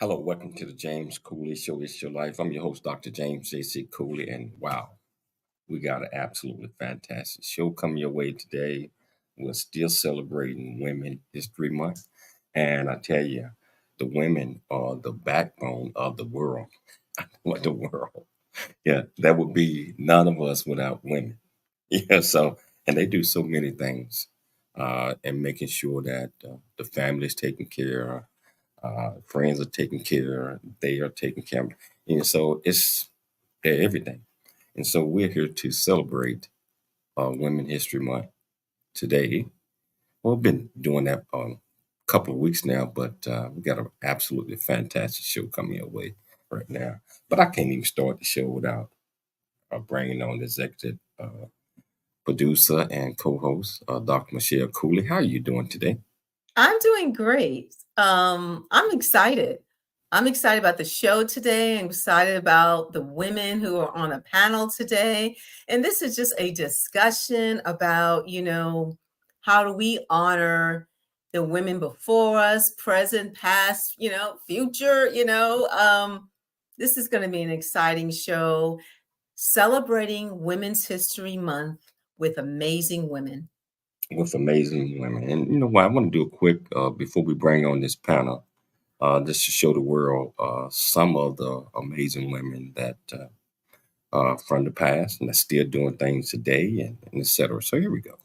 Hello, welcome to the James Cooley Show. It's your life. I'm your host, Dr. James J.C. Cooley, and wow, we got an absolutely fantastic show coming your way today. We're still celebrating Women History Month, and I tell you, the women are the backbone of the world. What the world? Yeah, that would be none of us without women. Yeah, so and they do so many things, and making sure that the family is taken care of, friends are taken care of, they are taken care of. And so they're everything. And so we're here to celebrate Women History Month today. Well, we've been doing that a couple of weeks now, but we got an absolutely fantastic show coming your way right now. But I can't even start the show without bringing on the executive producer and co-host, Dr. Michelle Cooley. How are you doing today? I'm doing great. I'm excited. I'm excited about the show today. I'm excited about the women who are on a panel today. And this is just a discussion about, how do we honor the women before us, present, past, future, this is going to be an exciting show celebrating Women's History Month with amazing women. With amazing women. And you know what? I want to do a quick, before we bring on this panel, just to show the world some of the amazing women that from the past and are still doing things today and et cetera. So here we go.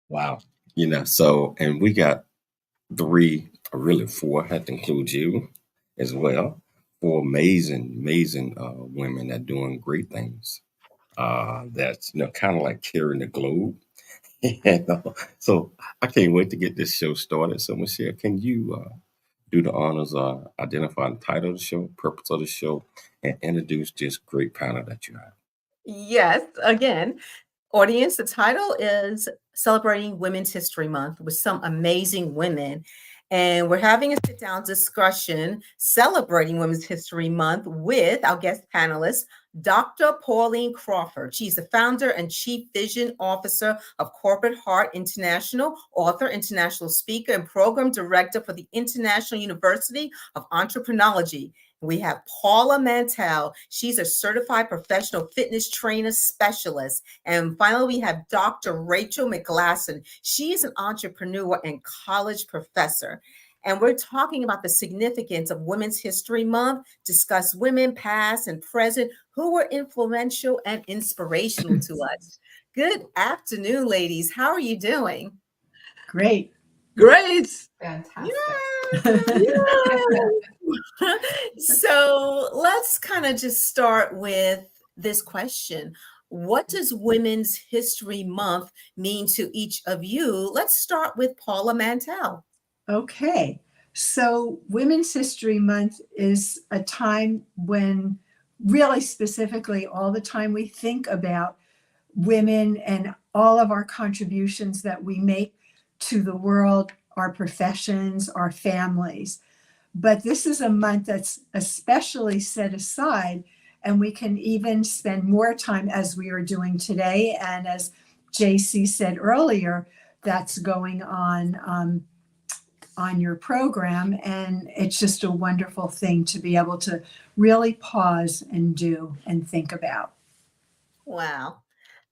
Wow. So, and we got three, or really four, I have to include you as well, four amazing women that are doing great things. That's, kind of like carrying the globe. So I can't wait to get this show started. So, Michelle, can you do the honors, identify the title of the show, purpose of the show, and introduce this great panel that you have? Yes, again, audience, the title is Celebrating Women's History Month with some amazing women. And we're having a sit down discussion celebrating Women's History Month with our guest panelist, Dr. Pauline Crawford. She's the founder and chief vision officer of Corporate Heart International, author, international speaker, and program director for the International University of Entreprenology. We have Paula Mantell. She's a certified professional fitness trainer specialist. And finally, we have Dr. Rachael McGlaston. She is an entrepreneur and college professor. And we're talking about the significance of Women's History Month, discuss women past and present who were influential and inspirational to us. Good afternoon, ladies. How are you doing? Great. Fantastic. Yeah. So let's kind of just start with this question. What does Women's History Month mean to each of you? Let's start with Paula Mantell. Okay. So Women's History Month is a time when really specifically all the time we think about women and all of our contributions that we make to the world, our professions, our families. But this is a month that's especially set aside, and we can even spend more time as we are doing today. And as JC said earlier, that's going on your program. And it's just a wonderful thing to be able to really pause and do and think about. Wow.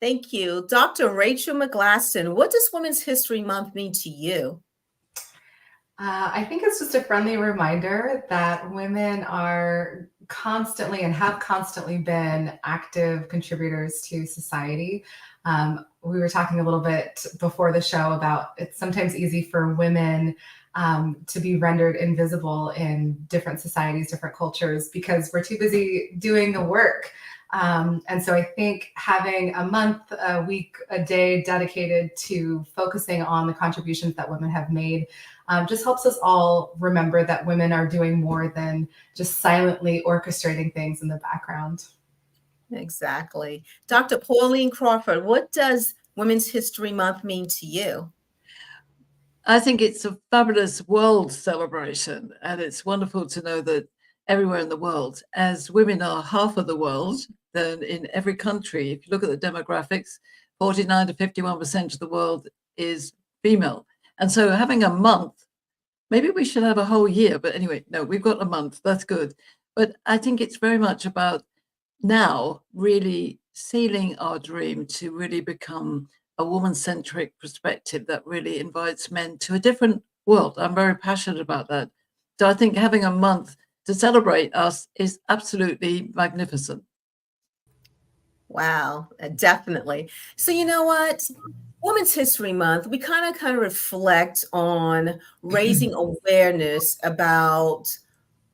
Thank you. Dr. Rachael McGlaston, what does Women's History Month mean to you? I think it's just a friendly reminder that women are constantly and have constantly been active contributors to society. We were talking a little bit before the show about it's sometimes easy for women to be rendered invisible in different societies, different cultures, because we're too busy doing the work. And so I think having a month, a week, a day dedicated to focusing on the contributions that women have made just helps us all remember that women are doing more than just silently orchestrating things in the background. Exactly. Dr. Pauline Crawford, what does Women's History Month mean to you? I think it's a fabulous world celebration, and it's wonderful to know that everywhere in the world, as women are half of the world, then in every country, if you look at the demographics, 49 to 51% of the world is female. And so having a month, maybe we should have a whole year, but anyway, no, we've got a month, that's good. But I think it's very much about now really sealing our dream to really become a woman-centric perspective that really invites men to a different world. I'm very passionate about that. So I think having a month to celebrate us is absolutely magnificent. Wow, definitely. So you know what? Women's History Month, we kind of reflect on raising awareness about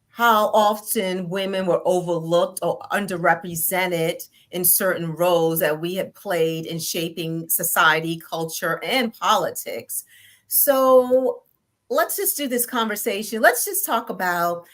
how often women were overlooked or underrepresented in certain roles that we had played in shaping society, culture, and politics. So let's just do this conversation. Let's just talk about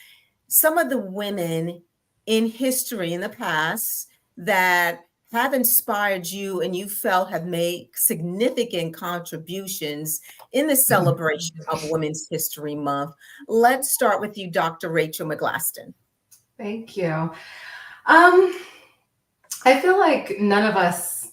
some of the women in history in the past that have inspired you and you felt have made significant contributions in the celebration of Women's History Month. Let's start with you, Dr. Rachael McGlaston. Thank you. I feel like none of us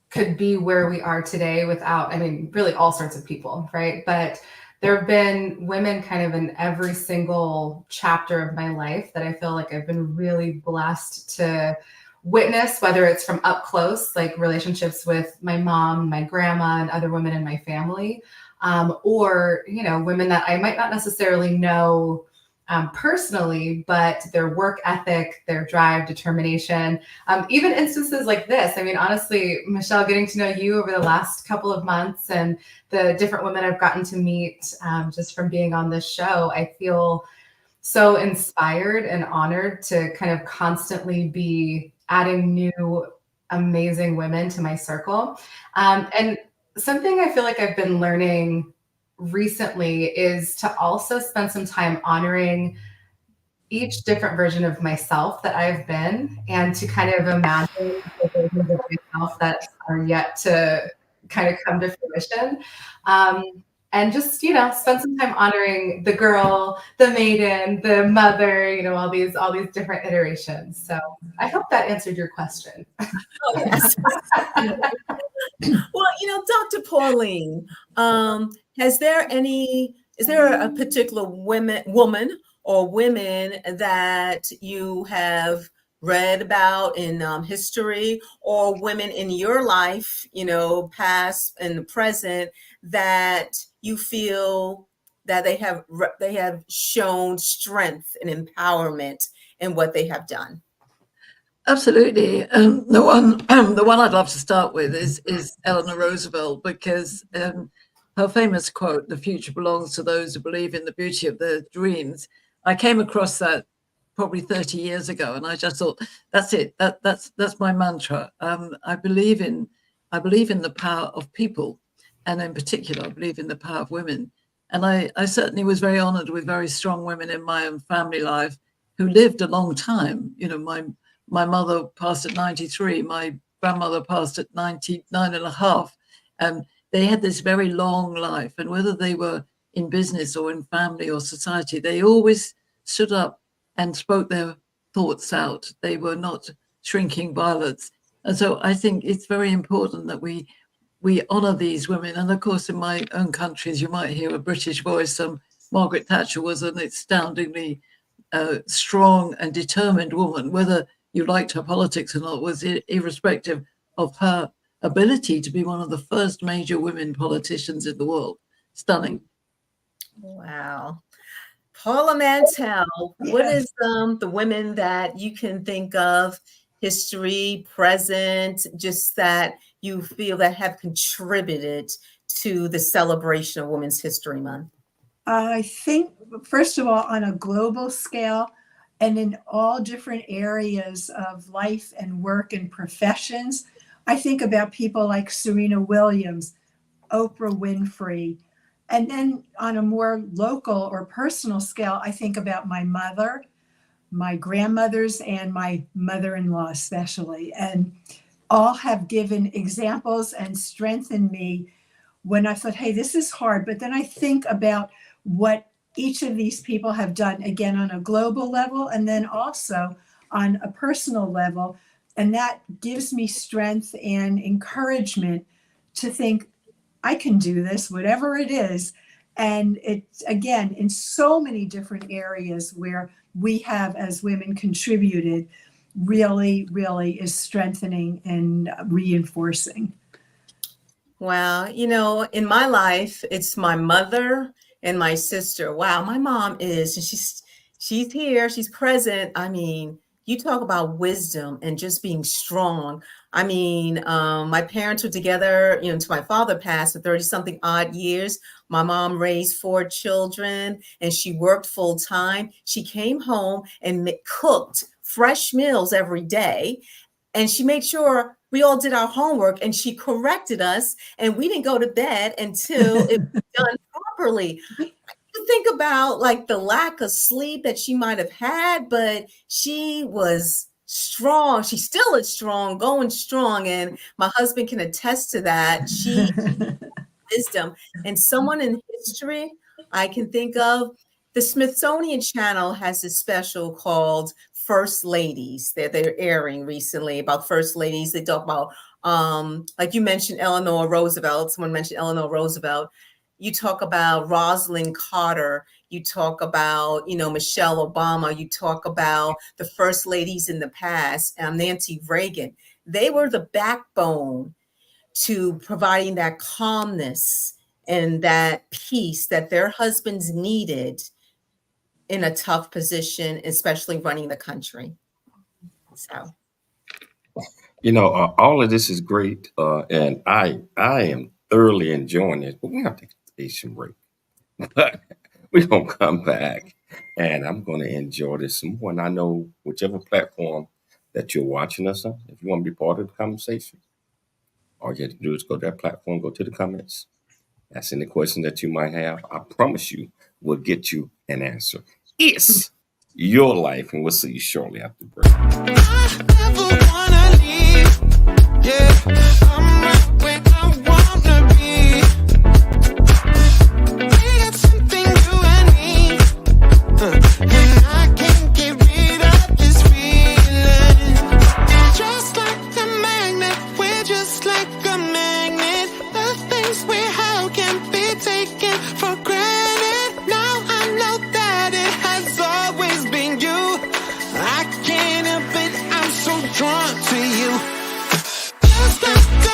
could be where we are today without, I mean, really all sorts of people, right? But there have been women kind of in every single chapter of my life that I feel like I've been really blessed to witness, whether it's from up close, like relationships with my mom, my grandma, and other women in my family, or, you know, women that I might not necessarily know personally, but their work ethic, their drive, determination, even instances like this. I mean, honestly, Michelle, getting to know you over the last couple of months and the different women I've gotten to meet just from being on this show, I feel so inspired and honored to kind of constantly be adding new amazing women to my circle. And something I feel like I've been learning recently is to also spend some time honoring each different version of myself that I've been, and to kind of imagine the versions of myself that are yet to kind of come to fruition. And just, you know, spend some time honoring the girl, the maiden, the mother, you know, all these different iterations. So I hope that answered your question. Oh, yes. Well, you know, Dr. Pauline, is there a particular woman or women that you have read about in history, or women in your life, you know, past and present, that you feel that they have shown strength and empowerment in what they have done? Absolutely. The one I'd love to start with is Eleanor Roosevelt, because her famous quote, "The future belongs to those who believe in the beauty of their dreams." I came across that probably 30 years ago, and I just thought, that's it. That's my mantra. I believe in the power of people, and in particular, I believe in the power of women. And I certainly was very honored with very strong women in my own family life who lived a long time. You know, my mother passed at 93, my grandmother passed at 99 and a half. And they had this very long life. And whether they were in business or in family or society, they always stood up and spoke their thoughts out. They were not shrinking violets. And so I think it's very important that we honor these women. And of course, in my own countries, you might hear a British voice. Margaret Thatcher was an astoundingly strong and determined woman. Whether you liked her politics or not was irrespective of her ability to be one of the first major women politicians in the world. Stunning. Wow. Paula Mantell, what is the women that you can think of, history, present, just that you feel that have contributed to the celebration of Women's History Month? I think, first of all, on a global scale and in all different areas of life and work and professions, I think about people like Serena Williams, Oprah Winfrey. And then on a more local or personal scale, I think about my mother, my grandmothers, and my mother-in-law especially. And all have given examples and strengthened me when I thought, hey, this is hard. But then I think about what each of these people have done, again, on a global level, and then also on a personal level. And that gives me strength and encouragement to think, I can do this, whatever it is. And it's, again, in so many different areas where we have, as women, contributed, really, really is strengthening and reinforcing. Wow. You know, in my life, it's my mother and my sister. Wow. My mom is, and she's here, she's present. I mean, you talk about wisdom and just being strong. I mean, my parents were together, you know, until my father passed for 30-something odd years. My mom raised 4 children and she worked full time. She came home and cooked fresh meals every day. And she made sure we all did our homework and she corrected us. And we didn't go to bed until it was done properly. You think about like the lack of sleep that she might have had, but she was strong. She still is strong, going strong. And my husband can attest to that. She wisdom. And someone in history I can think of, the Smithsonian Channel has a special called First Ladies that they're airing recently about First Ladies. They talk about, like you mentioned, Eleanor Roosevelt. Someone mentioned Eleanor Roosevelt. You talk about Rosalind Carter. You talk about, you know, Michelle Obama. You talk about the first ladies in the past, Nancy Reagan. They were the backbone to providing that calmness and that peace that their husbands needed in a tough position, especially running the country. So, You know, all of this is great, and I am thoroughly enjoying this. But we have to take some break. But we're gonna come back, and I'm gonna enjoy this some more. And I know whichever platform that you're watching us on, if you want to be part of the conversation, all you have to do is go to that platform, go to the comments, ask any question that you might have. I promise you, we'll get you an answer. It's your life, and we'll see you shortly after the break. I never wanna leave. Yeah, I'm right where I wanna be. We got something you and me, and I can't get rid of this feeling. Just like a magnet, we're just like a magnet. The things we have can't be taken for granted. Now I know that it has always been you. I can't help it, I'm so drawn to you. Just like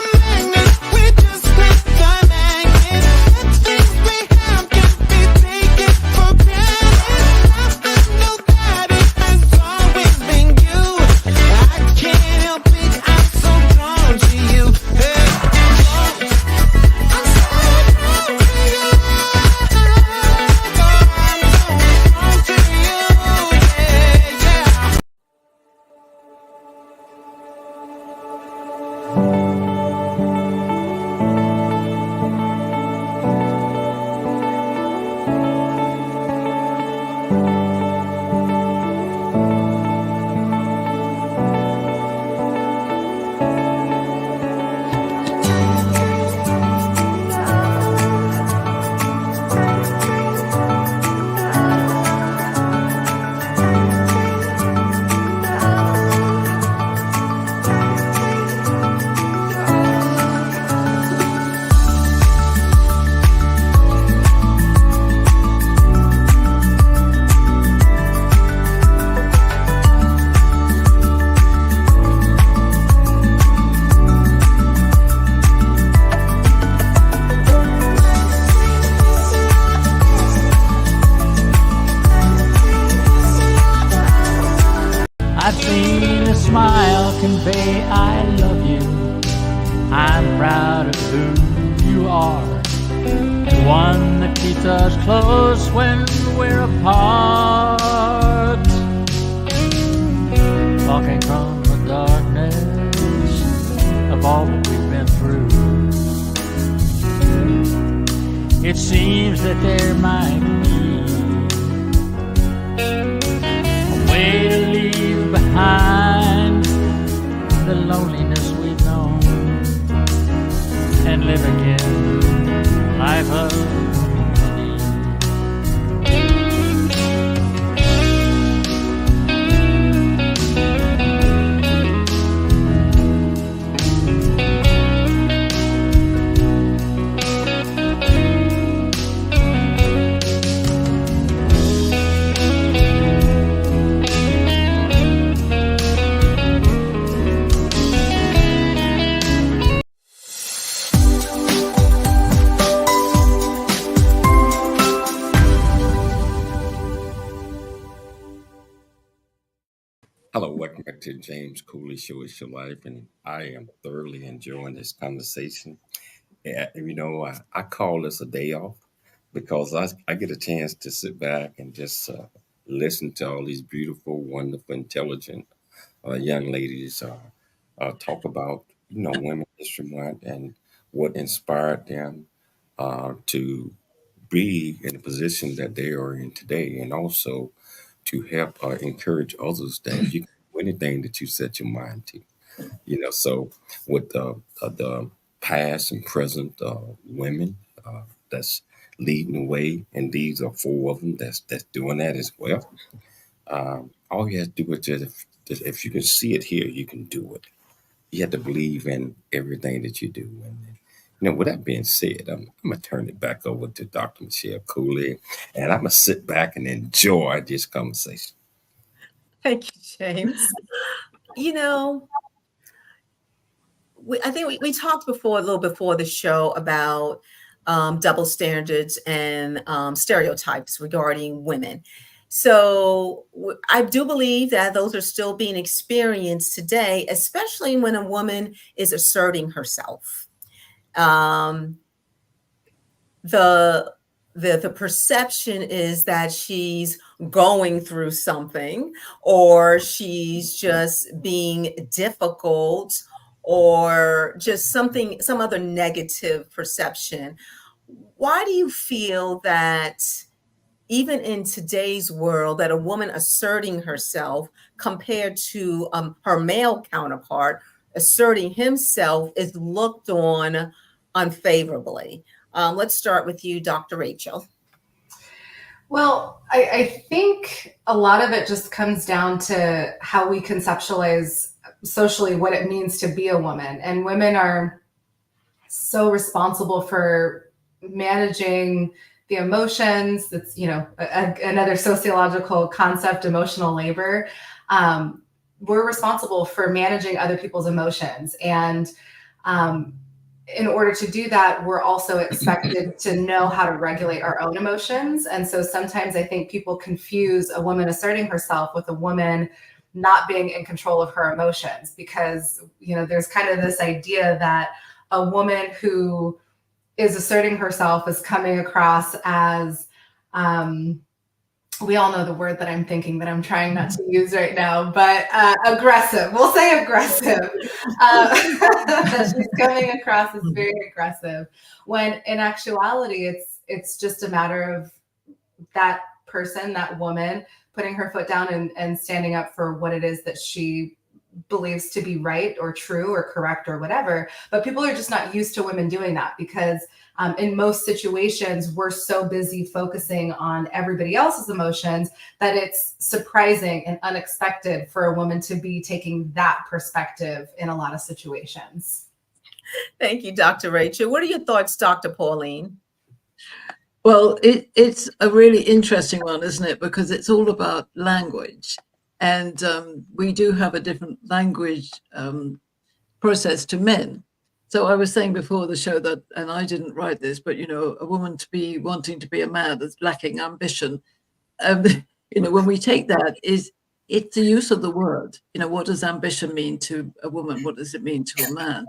say I love you. I'm proud of who you are, the one that keeps us close when we're apart. Talking from the darkness of all that we've been through, it seems that there might be a way to leave behind the loneliness we've known and live again life of unity. Hello, welcome back to James Cooley Show. It's Your Life, and I am thoroughly enjoying this conversation. Yeah, I call this a day off because I get a chance to sit back and just listen to all these beautiful, wonderful, intelligent young ladies talk about Women History Month and what inspired them to be in the position that they are in today, and also to help encourage others that you can do anything that you set your mind to. So with the past and present women that's leading the way, and these are 4 of them that's doing that as well. All you have to do is just if you can see it here, you can do it. You have to believe in everything that you do. And with that being said, I'm gonna turn it back over to Dr. Michelle Cooley, and I'm gonna sit back and enjoy this conversation. Thank you, James. I think we talked before, a little before the show, about double standards and stereotypes regarding women. So I do believe that those are still being experienced today, especially when a woman is asserting herself. The perception is that she's going through something, or she's just being difficult, or just some other negative perception. Why do you feel that even in today's world, that a woman asserting herself compared to her male counterpart asserting himself is looked on unfavorably? Let's start with you, Dr. Rachael. Well, I think a lot of it just comes down to how we conceptualize socially what it means to be a woman. And women are so responsible for managing the emotions. That's, another sociological concept, emotional labor. We're responsible for managing other people's emotions. And in order to do that, we're also expected to know how to regulate our own emotions. And so sometimes I think people confuse a woman asserting herself with a woman not being in control of her emotions, because, there's kind of this idea that a woman who is asserting herself is coming across as, we all know the word that I'm thinking that I'm trying not to use right now, but aggressive. We'll say aggressive. She's coming across as very aggressive, when in actuality, it's just a matter of that person, that woman, putting her foot down and standing up for what it is that she believes to be right or true or correct or whatever. But people are just not used to women doing that, because in most situations, we're so busy focusing on everybody else's emotions that it's surprising and unexpected for a woman to be taking that perspective in a lot of situations. Thank you, Dr. Rachael. What are your thoughts, Dr. Pauline? Well, it's a really interesting one, isn't it? Because it's all about language. And we do have a different language process to men. So I was saying before the show that, and I didn't write this, but, a woman to be wanting to be a man that's lacking ambition. When we take that, is it's the use of the word. What does ambition mean to a woman? What does it mean to a man?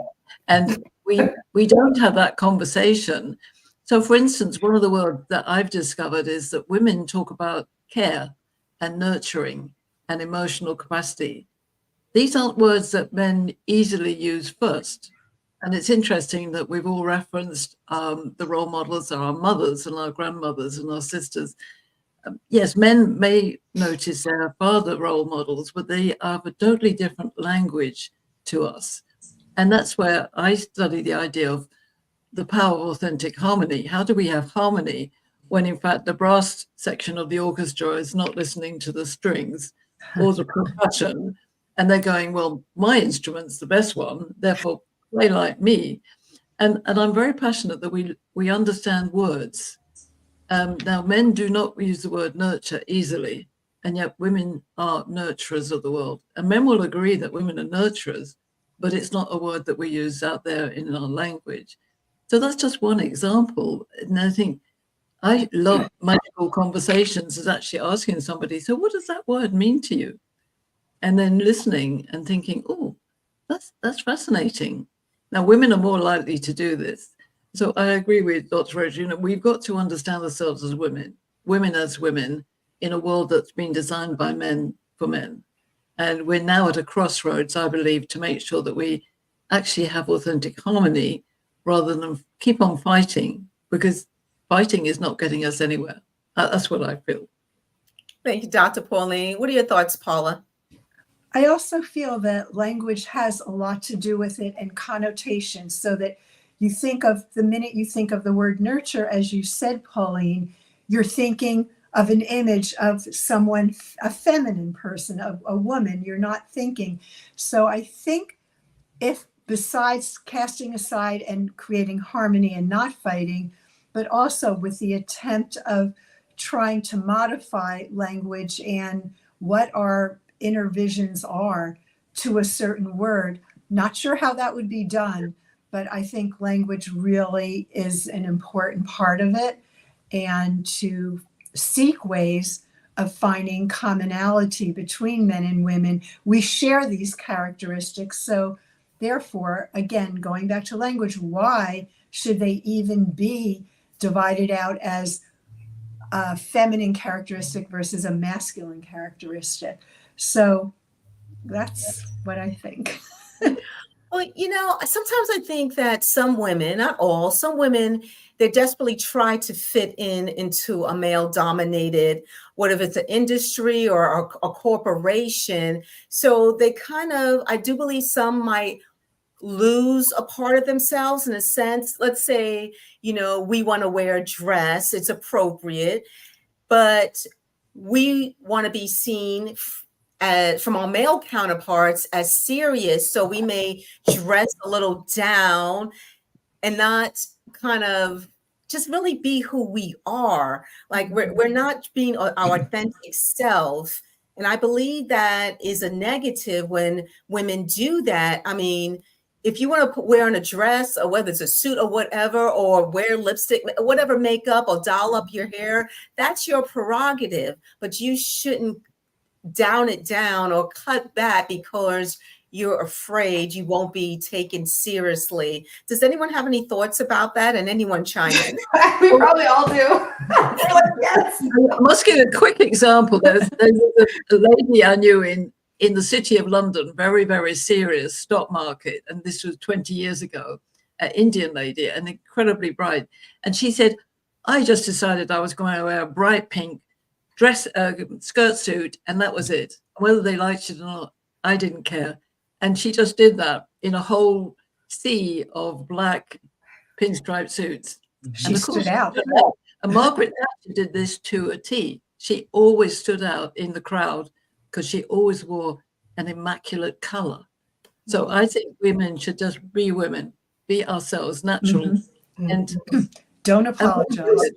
And we don't have that conversation. So, for instance, one of the words that I've discovered is that women talk about care and nurturing and emotional capacity. These aren't words that men easily use first. And it's interesting that we've all referenced the role models are our mothers and our grandmothers and our sisters. Yes, men may notice their father role models, but they have a totally different language to us. And that's where I study the idea of the power of authentic harmony. How do we have harmony when, in fact, the brass section of the orchestra is not listening to the strings or the percussion, and they're going, well, my instrument's the best one, therefore play like me. And I'm very passionate that we understand words. Now, men do not use the word nurture easily, and yet women are nurturers of the world. And men will agree that women are nurturers, but it's not a word that we use out there in our language. So that's just one example. And I think I love magical conversations is actually asking somebody, so what does that word mean to you? And then listening and thinking, oh, that's fascinating. Now, women are more likely to do this. So I agree with Dr. Rachael. We've got to understand ourselves as women as women in a world that's been designed by men for men. And we're now at a crossroads, I believe, to make sure that we actually have authentic harmony rather than keep on fighting, because fighting is not getting us anywhere. That's what I feel. Thank you, Dr. Pauline. What are your thoughts, Paula? I also feel that language has a lot to do with it and connotations, so that you think of the minute you think of the word nurture, as you said, Pauline, you're thinking of an image of someone, a feminine person, a woman. You're not thinking. So I think if besides casting aside and creating harmony and not fighting, but also with the attempt of trying to modify language and what our inner visions are to a certain word, not sure how that would be done, but I think language really is an important part of it, and to seek ways of finding commonality between men and women. We share these characteristics. So therefore, again, going back to language, why should they even be divided out as a feminine characteristic versus a masculine characteristic? So that's what I think. Well, sometimes I think that some women, not all, some women, they desperately try to fit into a male-dominated, whatever it's an industry or a corporation. So they I do believe some might lose a part of themselves in a sense. Let's say, we want to wear a dress, it's appropriate, but we want to be seen from our male counterparts as serious. So we may dress a little down and not kind of just really be who we are. Like we're not being our authentic self. And I believe that is a negative when women do that. I mean, if you want to wear on a dress, or whether it's a suit or whatever, or wear lipstick, whatever, makeup, or doll up your hair, that's your prerogative. But you shouldn't down it down or cut back because you're afraid you won't be taken seriously. Does anyone have any thoughts about that? And anyone chime in? We probably all do. We're like, yes. I must give a quick example. There's a lady I knew in the city of London, very, very serious stock market. And this was 20 years ago, an Indian lady, and incredibly bright. And she said, I just decided I was going to wear a bright pink skirt suit, and that was it. Whether they liked it or not, I didn't care. And she just did that in a whole sea of black pinstripe suits. She stood out. And Margaret Thatcher did this to a T. She always stood out in the crowd because she always wore an immaculate color. So I think women should just be women, be ourselves, natural, and don't apologize.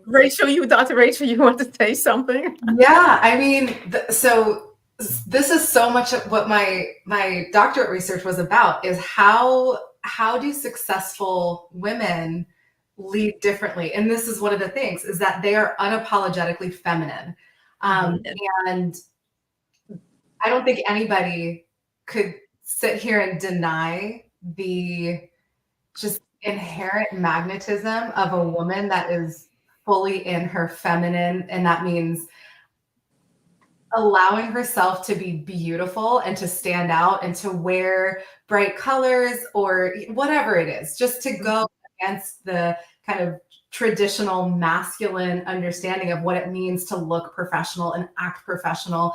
Rachael, Dr. Rachael, you want to say something? Yeah, I mean, so this is so much of what my doctorate research was about, is how do successful women lead differently? And this is one of the things, is that they are unapologetically feminine. And I don't think anybody could sit here and deny the just inherent magnetism of a woman that is fully in her feminine. And that means allowing herself to be beautiful and to stand out and to wear bright colors or whatever it is, just to go against the kind of traditional masculine understanding of what it means to look professional and act professional.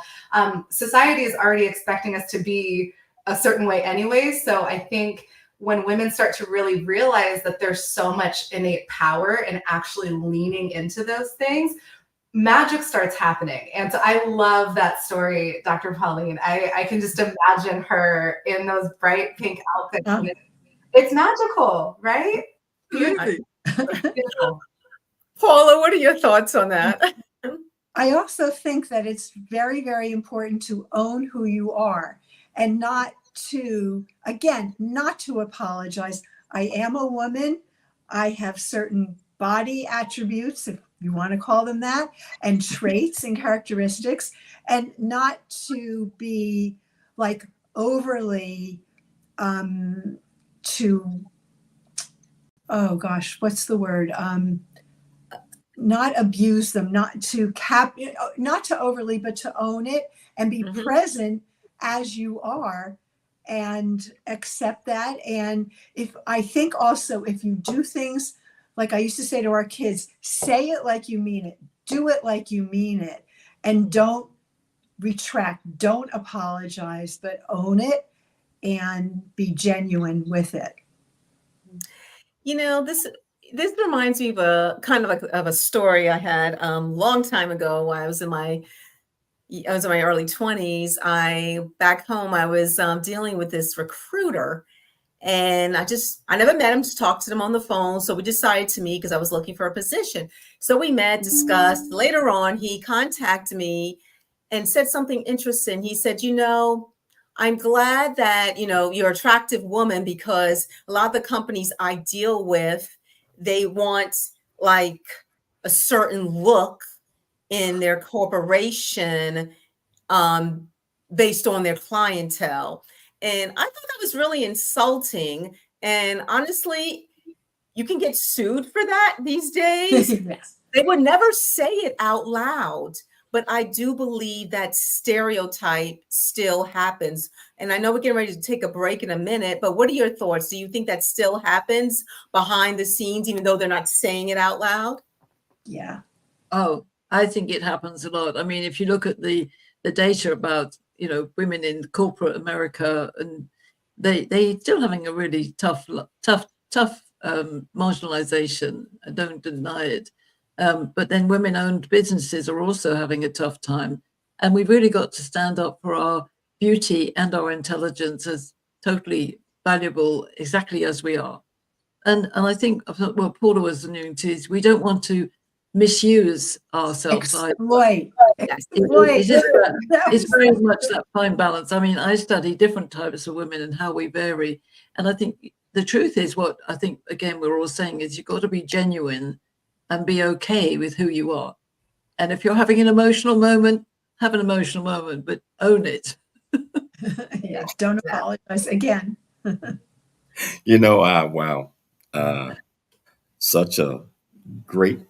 Society is already expecting us to be a certain way anyway. So I think when women start to really realize that there's so much innate power in actually leaning into those things, magic starts happening. And so I love that story, Dr. Pauline. I can just imagine her in those bright pink outfits. Oh. It's magical, right? Absolutely. Beautiful. Paula, what are your thoughts on that? I also think that it's very, very important to own who you are and not to apologize. I am a woman. I have certain body attributes, if you want to call them that, and traits and characteristics, and not to be like overly what's the word? Not abuse them, not to overly, but to own it and be present as you are and accept that. And if you do things, like I used to say to our kids, say it like you mean it, do it like you mean it, and don't retract, don't apologize, but own it and be genuine with it. You know, this reminds me of a story I had long time ago when I was in my early 20s. Back home, I was dealing with this recruiter, and I never met him, just talked to them on the phone. So we decided to meet because I was looking for a position. So we met, discussed. Later on, he contacted me and said something interesting. He said, I'm glad that, you're an attractive woman, because a lot of the companies I deal with, they want like a certain look in their corporation based on their clientele. And I thought that was really insulting. And honestly, you can get sued for that these days. Yes. They would never say it out loud. But I do believe that stereotype still happens. And I know we're getting ready to take a break in a minute, but what are your thoughts? Do you think that still happens behind the scenes, even though they're not saying it out loud? Yeah. Oh, I think it happens a lot. I mean, if you look at the data about, women in corporate America, and they still having a really tough marginalization. I don't deny it. But then women-owned businesses are also having a tough time. And we've really got to stand up for our beauty and our intelligence as totally valuable, exactly as we are. And I think what Paula was alluding to is we don't want to misuse ourselves. Exploit. It's very much that fine balance. I mean, I study different types of women and how we vary. And I think the truth is, what I think, again, we're all saying is you've got to be genuine and be okay with who you are. And if you're having an emotional moment, have an emotional moment, but own it. Yeah, don't apologize again. Wow. Such a great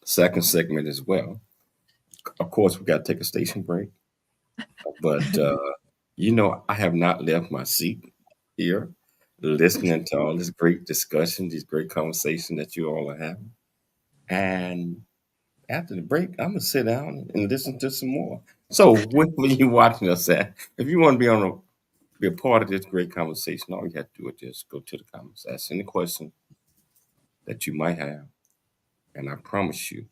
second segment as well. Of course, we got to take a station break. But, I have not left my seat here listening to all this great discussion, these great conversations that you all are having. And after the break, I'm going to sit down and listen to some more. So when you're watching us at, if you want to be a part of this great conversation, all you have to do is just go to the comments, ask any question that you might have. And I promise you,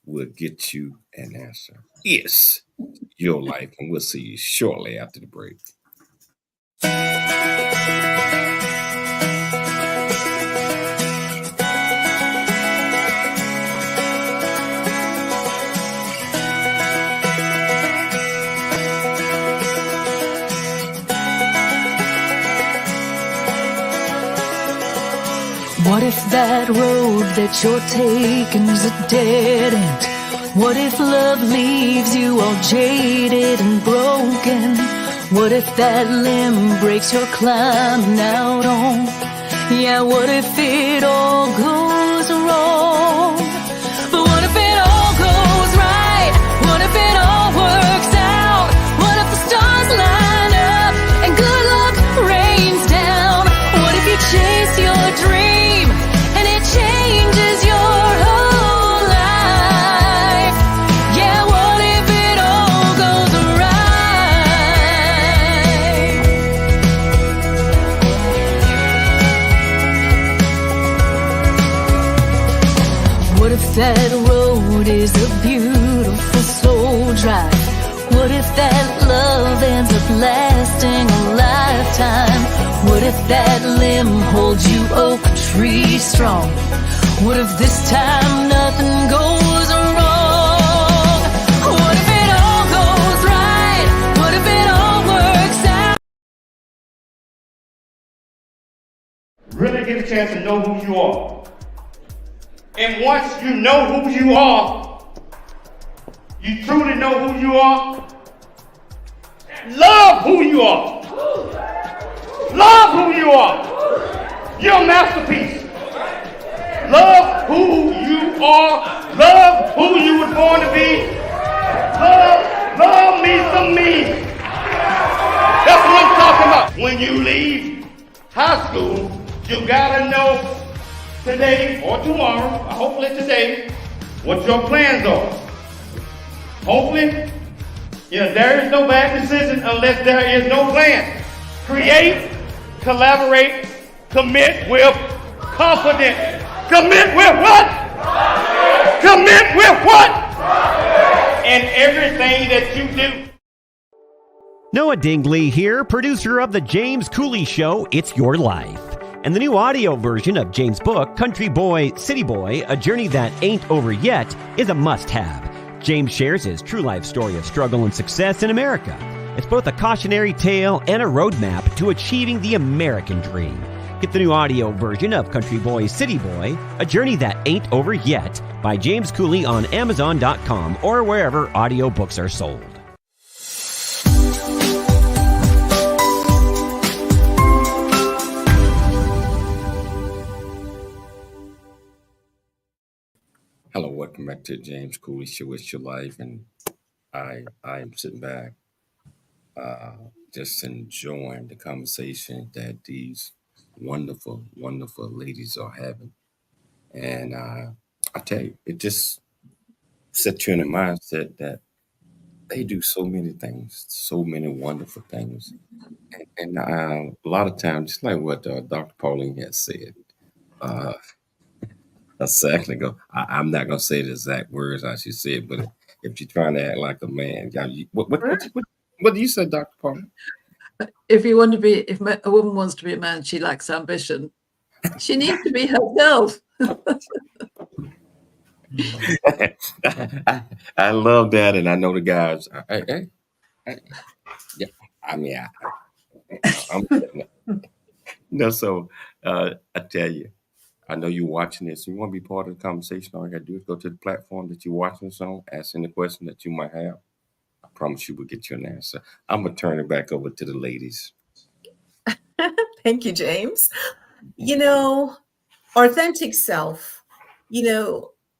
we'll get you an answer. Yes, your life. And we'll see you shortly after the break. What if that road that you're taking's a dead end? What if love leaves you all jaded and broken? What if that limb breaks your climbing out on? Yeah, what if it all goes wrong? But what if it all goes right? What if it all works out? What if the stars line up and good luck rains down? What if you chase your dream and it changes your whole life? Yeah, what if it all goes right? What if that road is a beautiful slow drive? What if that love ends up lasting a lifetime? What if that limb holds you oak tree strong? What if this time nothing goes wrong? What if it all goes right? What if it all works out? Really get a chance to know who you are. And once you know who you are, you truly know who you are, love who you are. Love who you are. You're a masterpiece. Love who you are. Love who you were born to be. Love me some me. That's what I'm talking about. When you leave high school, you gotta know today or tomorrow, hopefully today, what your plans are. Hopefully, there is no bad decision unless there is no plan. Create, collaborate, commit with confidence. Commit with what? Commit with what? And everything that you do. Noah Dingley here, producer of The James Cooley Show, It's Your Life. And the new audio version of James' book, Country Boy, City Boy, A Journey That Ain't Over Yet, is a must-have. James shares his true life story of struggle and success in America. It's both a cautionary tale and a roadmap to achieving the American dream. Get the new audio version of Country Boy, City Boy, A Journey That Ain't Over Yet by James Cooley on Amazon.com or wherever audiobooks are sold. Hello, welcome back to the James Cooley Show. It's Your Life, and I am sitting back, just enjoying the conversation that these wonderful, wonderful ladies are having. And I tell you, it just sets you in a mindset that they do so many things, so many wonderful things. And a lot of times, just like what Dr. Pauline has said, a second ago. I'm not gonna say the exact words how she said, but if you're trying to act like a man, what do you say, Dr. Paula? If a woman wants to be a man, she lacks ambition. She needs to be herself. I love that, and I know the guys. Yeah, I mean, I'm so I tell you. I know you're watching this. You want to be part of the conversation. All you got to do is go to the platform that you're watching this on, ask any question that you might have. I promise you we'll get you an answer. I'm going to turn it back over to the ladies. Thank you, James. Authentic self,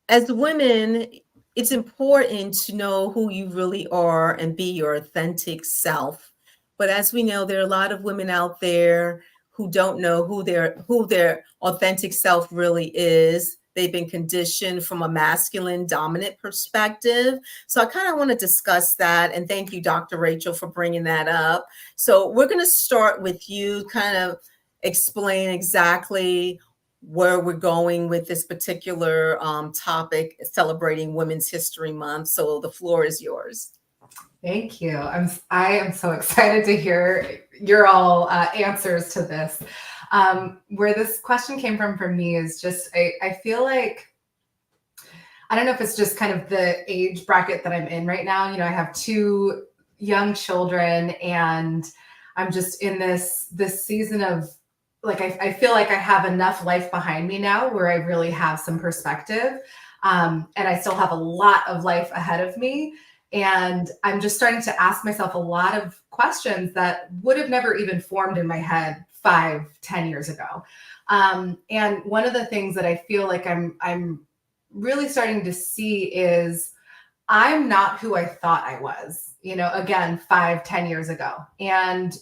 as women, it's important to know who you really are and be your authentic self. But as we know, there are a lot of women out there who don't know who their authentic self really is. They've been conditioned from a masculine dominant perspective. So I kind of want to discuss that. And thank you, Dr. Rachael, for bringing that up. So we're going to start with you, kind of explain exactly where we're going with this particular topic, celebrating Women's History Month. So the floor is yours. Thank you. I am so excited to hear your all answers to this. Where this question came from for me is just, I feel like, I don't know if it's just kind of the age bracket that I'm in right now. I have 2 young children, and I'm just in this season of, like, I feel like I have enough life behind me now where I really have some perspective. And I still have a lot of life ahead of me. And I'm just starting to ask myself a lot of questions that would have never even formed in my head 5-10 years ago. And one of the things that I feel like I'm really starting to see is I'm not who I thought I was, again, 5-10 years ago. And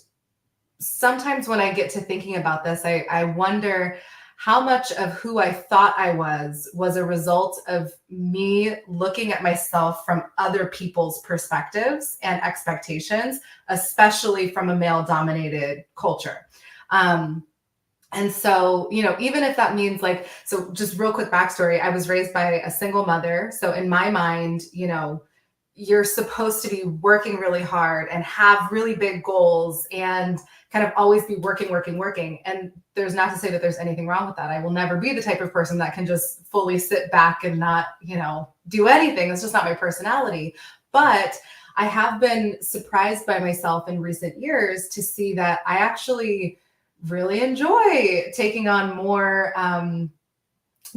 sometimes when I get to thinking about this, I wonder how much of who I thought I was a result of me looking at myself from other people's perspectives and expectations, especially from a male-dominated culture. And so, even if that means so just real quick backstory, I was raised by a single mother. So in my mind, you're supposed to be working really hard and have really big goals and kind of always be working. And there's not to say that there's anything wrong with that. I will never be the type of person that can just fully sit back and not, do anything. It's just not my personality. But I have been surprised by myself in recent years to see that I actually really enjoy taking on more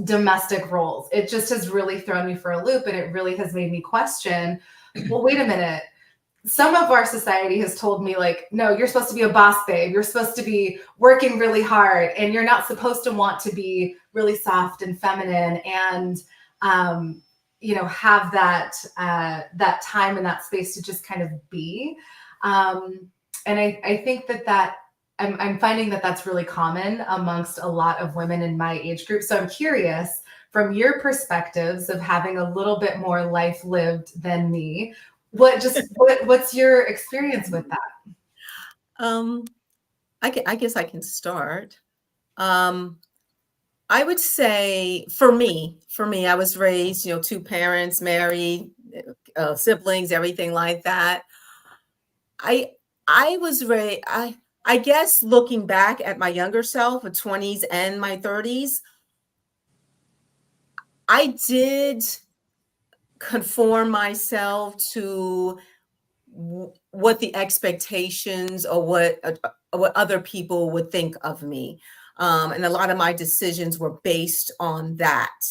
domestic roles. It just has really thrown me for a loop, and it really has made me question, well, wait a minute. Some of our society has told me no, you're supposed to be a boss babe. You're supposed to be working really hard, and you're not supposed to want to be really soft and feminine and, have that time and that space to just kind of be. And I think that I'm finding that that's really common amongst a lot of women in my age group. So I'm curious, from your perspectives of having a little bit more life lived than me, what's your experience with that? I guess I can start. I would say for me, I was raised, two parents, married, siblings, everything like that. I was raised, I guess looking back at my younger self, the 20s and my 30s, I did conform myself to what the expectations or what other people would think of me. And a lot of my decisions were based on that.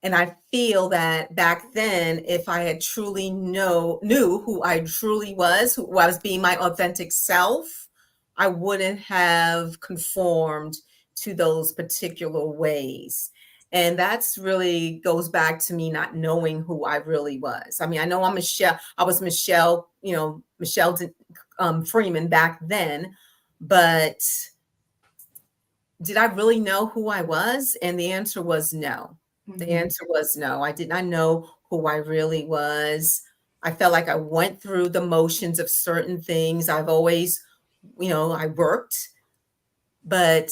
And I feel that back then, if I had truly knew who I truly was, who I was being my authentic self, I wouldn't have conformed to those particular ways. And that's really goes back to me not knowing who I really was. I mean, I know I was Michelle, Michelle Freeman back then, but did I really know who I was? And the answer was no. Mm-hmm. The answer was no. I did not know who I really was. I felt like I went through the motions of certain things. I've always, I worked, but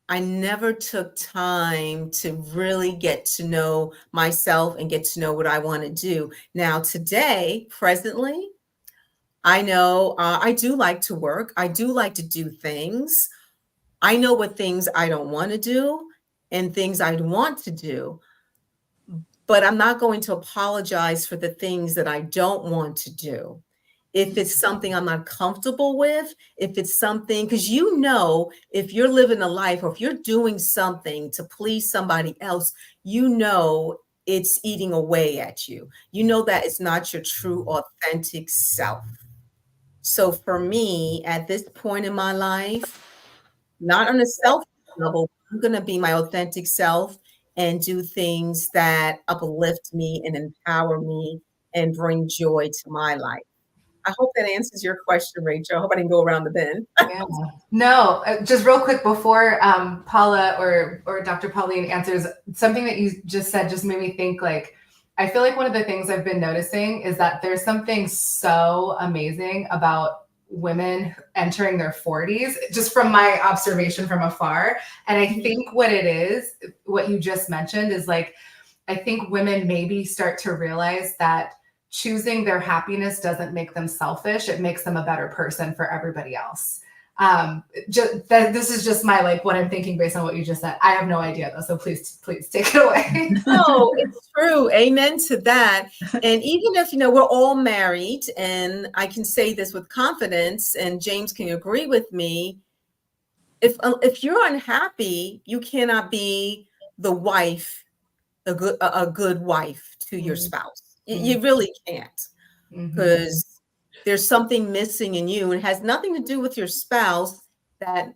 I never took time to really get to know myself and get to know what I want to do. Now, today, presently, I know I do like to work. I do like to do things. I know what things I don't want to do and things I'd want to do. But I'm not going to apologize for the things that I don't want to do. If it's something I'm not comfortable with, if it's something, because if you're living a life or if you're doing something to please somebody else, it's eating away at you. That it's not your true, authentic self. So for me, at this point in my life, not on a self level, I'm going to be my authentic self and do things that uplift me and empower me and bring joy to my life. I hope that answers your question, Rachel. I hope I didn't go around the bend. Yeah. No, just real quick before Paula or Dr. Pauline answers, something that you just said just made me think I feel like one of the things I've been noticing is that there's something so amazing about women entering their 40s, just from my observation from afar. And I think what you just mentioned is I think women maybe start to realize that choosing their happiness doesn't make them selfish. It makes them a better person for everybody else. This is just my what I'm thinking based on what you just said. I have no idea though, so please take it away. No, it's true. Amen to that. And even if we're all married, and I can say this with confidence, and James can agree with me, if you're unhappy, you cannot be the wife a good wife to your spouse. You really can't, Mhm. because there's something missing in you. It has nothing to do with your spouse that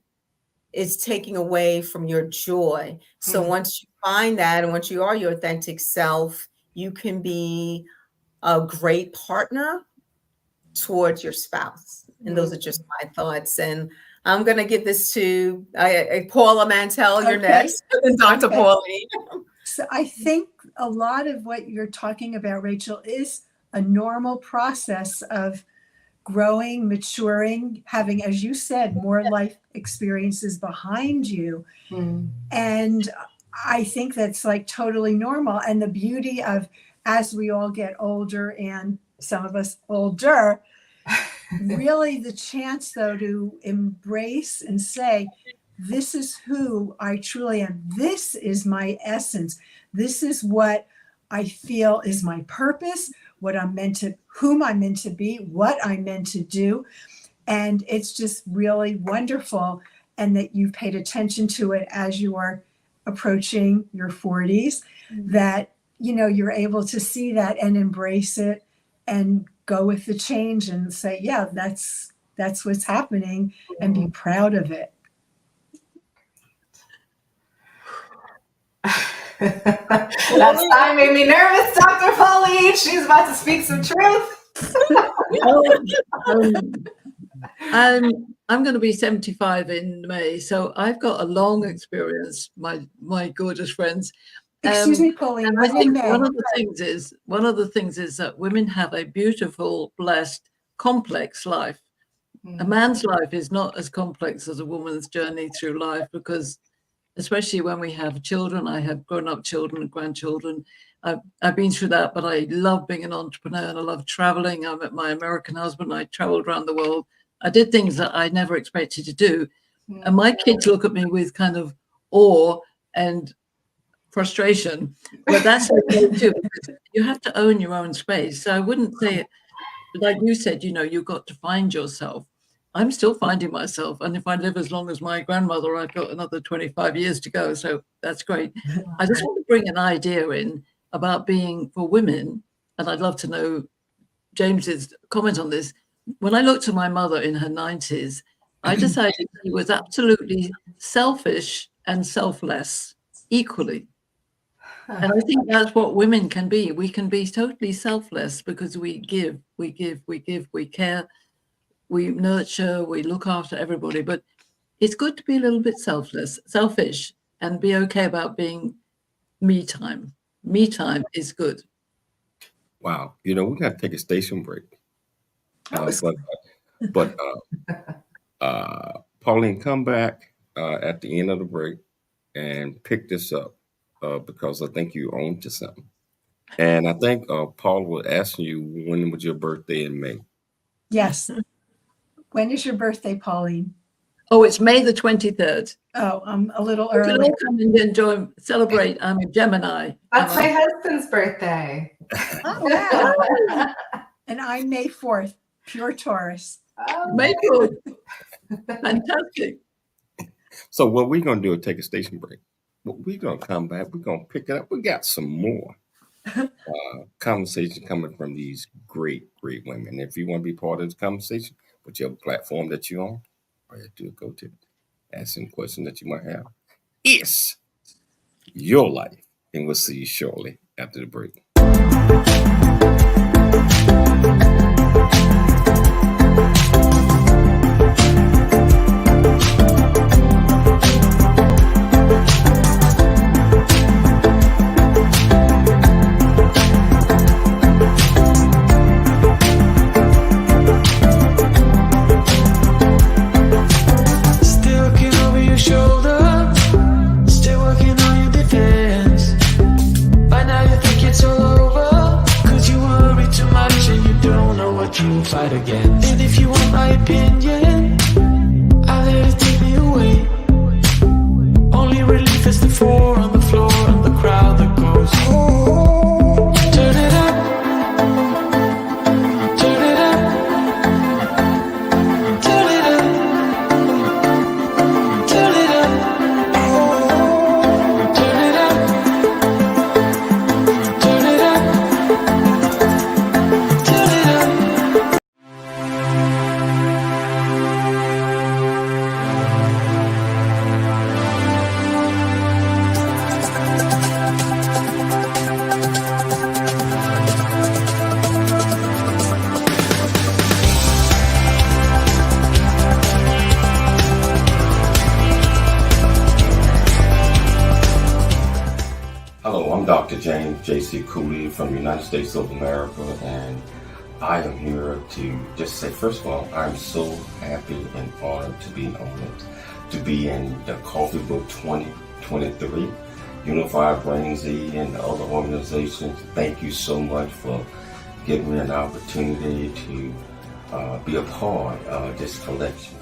is taking away from your joy. So once you find that, and once you are your authentic self, you can be a great partner towards your spouse. And those are just my thoughts. And I'm going to give this to Paula Mantell. You're Okay. next, and Dr. Okay. Pauline. So I think a lot of what you're talking about, Rachael, is a normal process of growing, maturing, having, as you said, more life experiences behind you. And I think that's like totally normal. And the beauty of, as we all get older, and some of us older, really the chance though to embrace and say, this is who I truly am. This is my essence. This is what I feel is my purpose, what I'm meant to, whom I'm meant to be, what I'm meant to do. And it's just really wonderful. And that you've paid attention to it as you are approaching your 40s, that, you know, you're able to see that and embrace it and go with the change and say, yeah, that's what's happening, and be proud of it. That sigh made me nervous, Dr. Pauline. She's about to speak some truth. I'm going to be 75 in May, so I've got a long experience, my gorgeous friends. Excuse me, Pauline. And I think one of the things is that women have a beautiful, blessed, complex life. A man's life is not as complex as a woman's journey through life, because especially when we have children, I have grown-up children and grandchildren. I've been through that, but I love being an entrepreneur and I love traveling. I met my American husband. I traveled around the world. I did things that I never expected to do. And my kids look at me with kind of awe and frustration, but that's okay too, because you have to own your own space. So I wouldn't say it, like you said, you know, you've got to find yourself. I'm still finding myself. And if I live as long as my grandmother, I've got another 25 years to go. So that's great. I just want to bring an idea in about being for women. And I'd love to know James's comment on this. When I looked at my mother in her 90s, I decided she was absolutely selfish and selfless equally. And I think that's what women can be. We can be totally selfless because we give, we care, we nurture, we look after everybody. But it's good to be a little bit selfish, and be okay about being me time. Me time is good. Wow. You know, we got to take a station break. But Pauline, come back at the end of the break and pick this up because I think you own to something. And I think Paula was asking you, when was your birthday in May? Yes. When is your birthday, Pauline? Oh, it's May the 23rd. Oh, I'm a little You can early. all come and enjoy, celebrate. I'm a Gemini. That's my husband's birthday. Oh, wow. And I'm May 4th, pure Taurus. May 4th. Fantastic. So what we're going to do is take a station break. We're going to come back. We're going to pick it up. We got some more conversation coming from these great, great women. If you want to be part of this conversation, whichever platform that you're on, all you have to do is go to ask any question that you might have. It's your life. And we'll see you shortly after the break. You fight again. And if you want my opinion, I'll let it take me away. Only relief is the four on the floor and the crowd that goes, oh, turn it up, turn it up, turn it up, turn it up, oh, turn it up, James J.C. Cooley from the United States of America, and I am here to just say, first of all, I'm so happy and honored to be honored to be in the Coffee Book 2023, Unified Brain Z and the other organizations. Thank you so much for giving me an opportunity to be a part of this collection.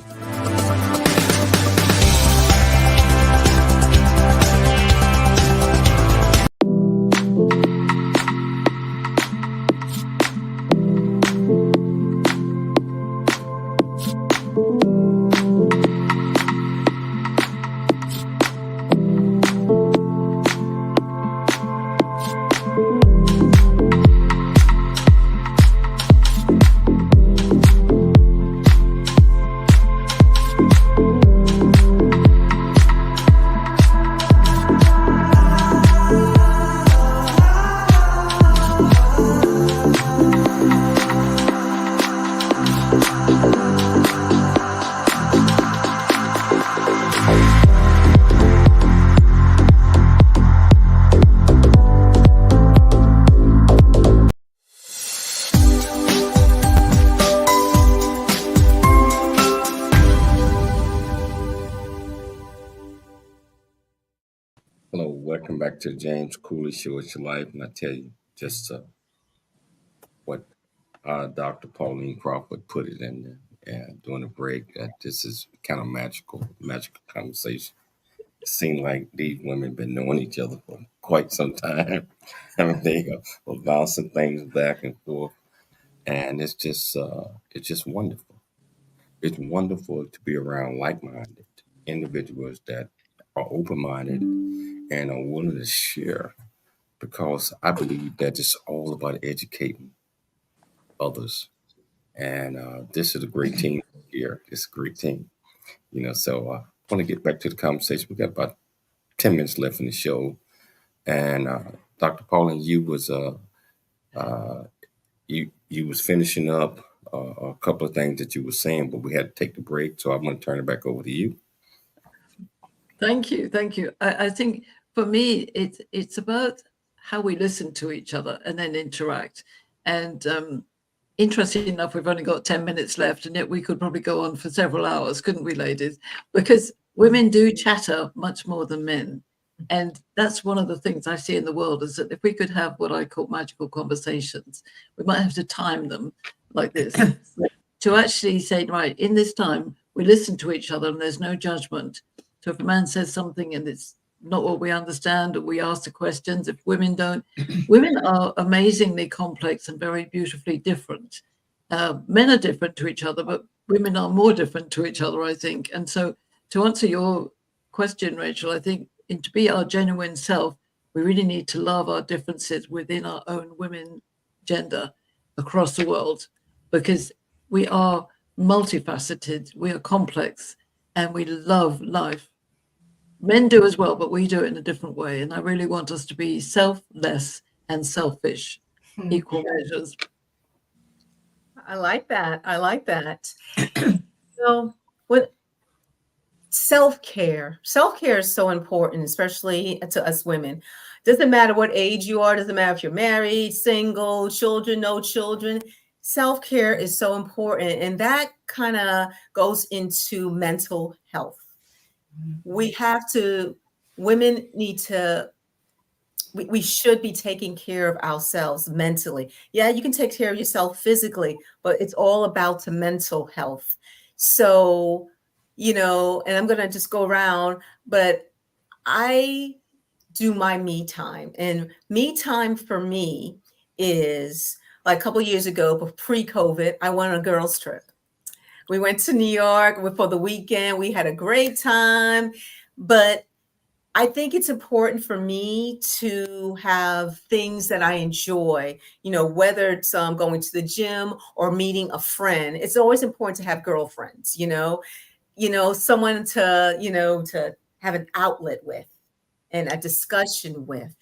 Hello, welcome back to the James Cooley Show. It's your life, and I tell you just what Dr. Pauline Crawford put it in there, and during the break. This is kind of magical conversation. It seems like these women been knowing each other for quite some time. I mean, they are bouncing things back and forth, and it's just wonderful. It's wonderful to be around like-minded individuals that are open-minded and are willing to share, because I believe that it's all about educating others. And this is a great team here. It's a great team, So I want to get back to the conversation. We got about 10 minutes left in the show, and Dr. Pauline, you was you was finishing up a couple of things that you were saying, but we had to take the break, so I'm going to turn it back over to you. Thank you. I think for me, it's about how we listen to each other and then interact. And interesting enough, we've only got 10 minutes left, and yet we could probably go on for several hours, couldn't we, ladies? Because women do chatter much more than men. And that's one of the things I see in the world, is that if we could have what I call magical conversations, we might have to time them like this to actually say, right, in this time, we listen to each other and there's no judgment. So if a man says something and it's not what we understand, or we ask the questions, if women don't, women are amazingly complex and very beautifully different. Men are different to each other, but women are more different to each other, I think. And so to answer your question, Rachael, I think to be our genuine self, we really need to love our differences within our own women gender across the world, because we are multifaceted, we are complex, and we love life. Men do as well, but we do it in a different way. And I really want us to be selfless and selfish, equal measures. I like that. So what self-care is so important, especially to us women. Doesn't matter what age you are, doesn't matter if you're married, single, children, no children. Self-care is so important. And that kind of goes into mental health. We should be taking care of ourselves mentally. Yeah, you can take care of yourself physically, but it's all about the mental health. So, and I'm going to just go around, but I do my me time. And me time for me is like a couple of years ago, but pre-COVID, I went on a girls' trip. We went to New York for the weekend. We had a great time, but I think it's important for me to have things that I enjoy, whether it's going to the gym or meeting a friend. It's always important to have girlfriends, someone to have an outlet with and a discussion with.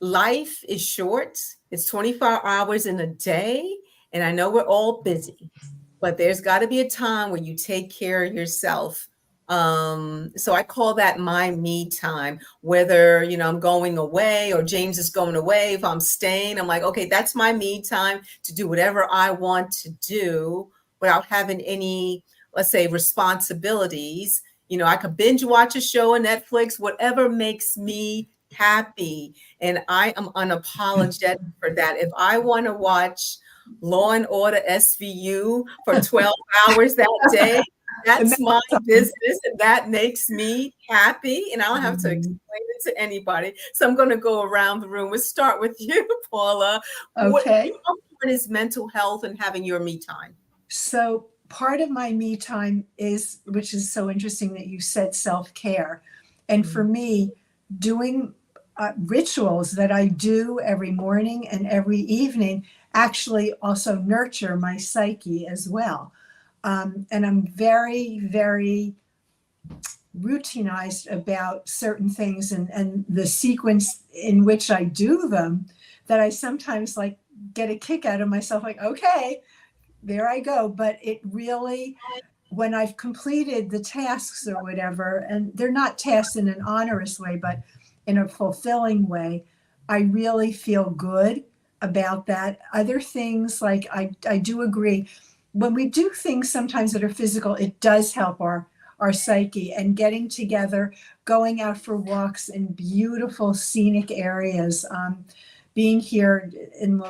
Life is short. It's 24 hours in a day. And I know we're all busy, but there's got to be a time where you take care of yourself So I call that my me time, whether, I'm going away or James is going away. If I'm staying, I'm like, okay, that's my me time to do whatever I want to do without having any, let's say, responsibilities. I could binge watch a show on Netflix, whatever makes me happy. And I am unapologetic for that. If I want to watch Law and Order SVU for 12 hours that day, that's my business, and that makes me happy, and I don't have to explain it to anybody. So I'm going to go around the room. We'll start with you, Paula. Okay. How important is mental health and having your me time? So part of my me time is, which is so interesting that you said self-care. And for me, doing rituals that I do every morning and every evening actually also nurture my psyche as well. And I'm very, very routinized about certain things and the sequence in which I do them, that I sometimes like get a kick out of myself, like, okay, there I go. But it really, when I've completed the tasks or whatever, and they're not tasks in an onerous way, but in a fulfilling way, I really feel good about that. Other things, like I do agree, when we do things sometimes that are physical, it does help our psyche, and getting together, going out for walks in beautiful scenic areas, being here in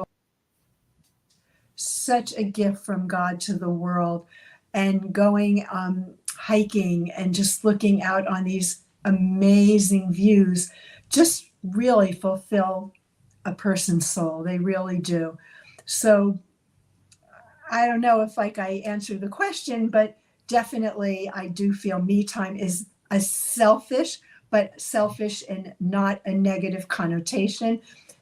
such a gift from God to the world, and going hiking and just looking out on these amazing views just really fulfill a person's soul. They really do. So I don't know if I answered the question, but definitely I do feel me time is a selfish, but selfish in not a negative connotation.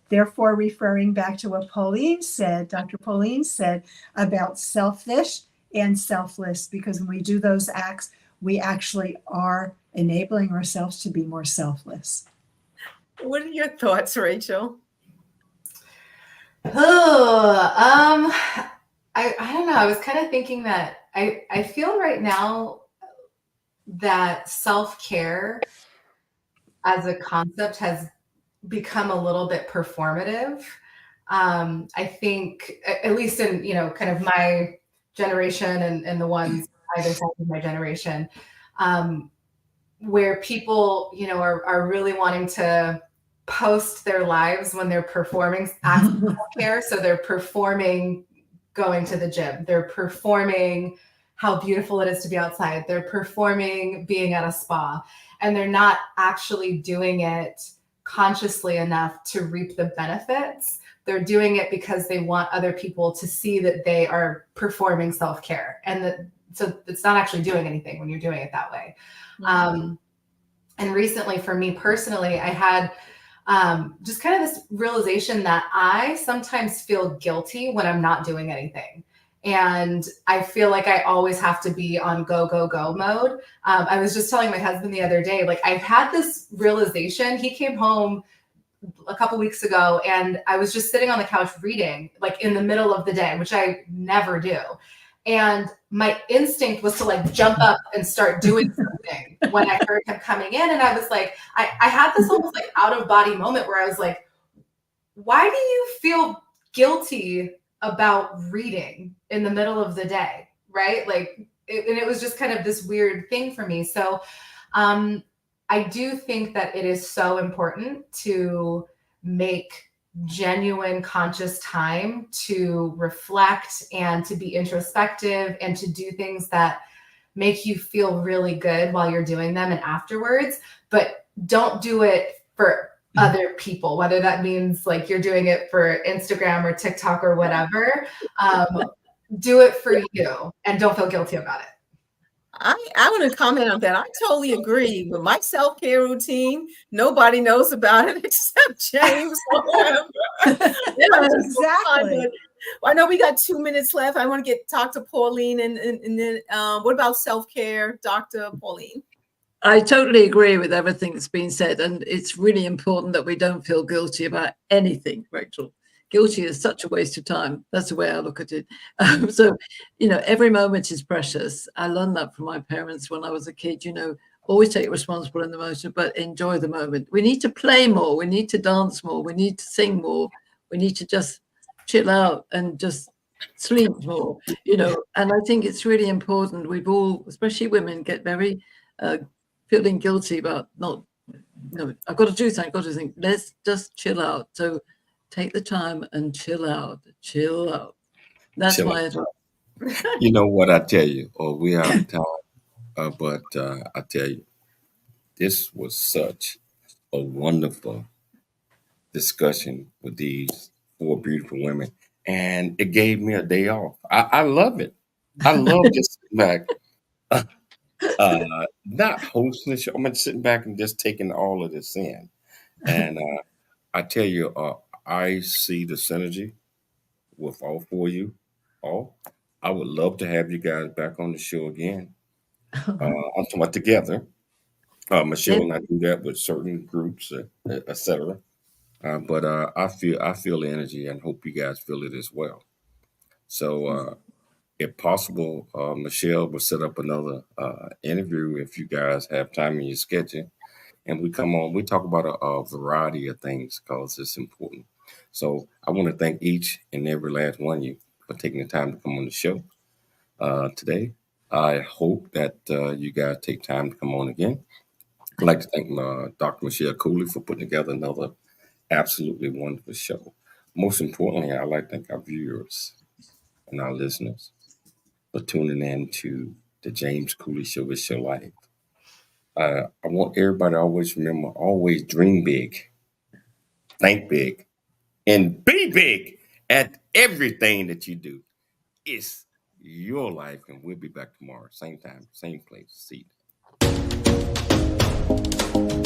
Therefore, referring back to what Pauline said, Dr. Pauline said about selfish and selfless, because when we do those acts, we actually are enabling ourselves to be more selfless. What are your thoughts, Rachael? I don't know. I was kind of thinking that I feel right now that self-care as a concept has become a little bit performative. I think, at least in, kind of my generation and the ones either side of my generation, where people, are really wanting to post their lives when they're performing self-care. So they're performing going to the gym. They're performing how beautiful it is to be outside. They're performing being at a spa, and they're not actually doing it consciously enough to reap the benefits. They're doing it because they want other people to see that they are performing self-care, and so it's not actually doing anything when you're doing it that way. Mm-hmm. And recently, for me personally, I had just kind of this realization that I sometimes feel guilty when I'm not doing anything. And I feel like I always have to be on go, go, go mode. I was just telling my husband the other day, like, I've had this realization. He came home a couple weeks ago, and I was just sitting on the couch reading, like in the middle of the day, which I never do. And my instinct was to like jump up and start doing something when I heard him coming in. And I was like, I had this almost like out of body moment where I was like, why do you feel guilty about reading in the middle of the day? Right? Like, and it was just kind of this weird thing for me. So I do think that it is so important to make genuine conscious time to reflect and to be introspective and to do things that make you feel really good while you're doing them and afterwards, but don't do it for other people, whether that means like you're doing it for Instagram or TikTok or whatever. Do it for you and don't feel guilty about it. I want to comment on that. I totally agree with my self-care routine. Nobody knows about it except James. Exactly. I know we got 2 minutes left. I want to talk to Pauline, and then what about self-care, Dr. Pauline? I totally agree with everything that's been said, and it's really important that we don't feel guilty about anything, Rachael. guilty is such a waste of time. That's the way I look at it. So, every moment is precious. I learned that from my parents when I was a kid, always take responsible in the moment, but enjoy the moment. We need to play more. We need to dance more. We need to sing more. We need to just chill out and just sleep more, and I think it's really important. We've all, especially women, get very feeling guilty about not, I've got to do something, I've got to think, let's just chill out. So take the time and chill out. That's Chill my out. advice. You know what I tell you, or we out of time, but I tell you, this was such a wonderful discussion with these four beautiful women, and it gave me a day off. I love it. I love just sitting back, not hosting the show. I'm just sitting back and just taking all of this in. And I tell you, I see the synergy with all four of you. All, I would love to have you guys back on the show again. I'm talking about together. Michelle and I do that with certain groups, etc. But I feel the energy and hope you guys feel it as well. So if possible, Michelle will set up another interview if you guys have time in your schedule, and we come on. We talk about a variety of things because it's important. So I want to thank each and every last one of you for taking the time to come on the show today. I hope that you guys take time to come on again. I'd like to thank Dr. Michelle Cooley for putting together another absolutely wonderful show. Most importantly, I'd like to thank our viewers and our listeners for tuning in to the James Cooley Show. It's your life. I want everybody to always remember, always dream big, think big, and be big at everything that you do. It's your life, and we'll be back tomorrow, same time, same place. See you.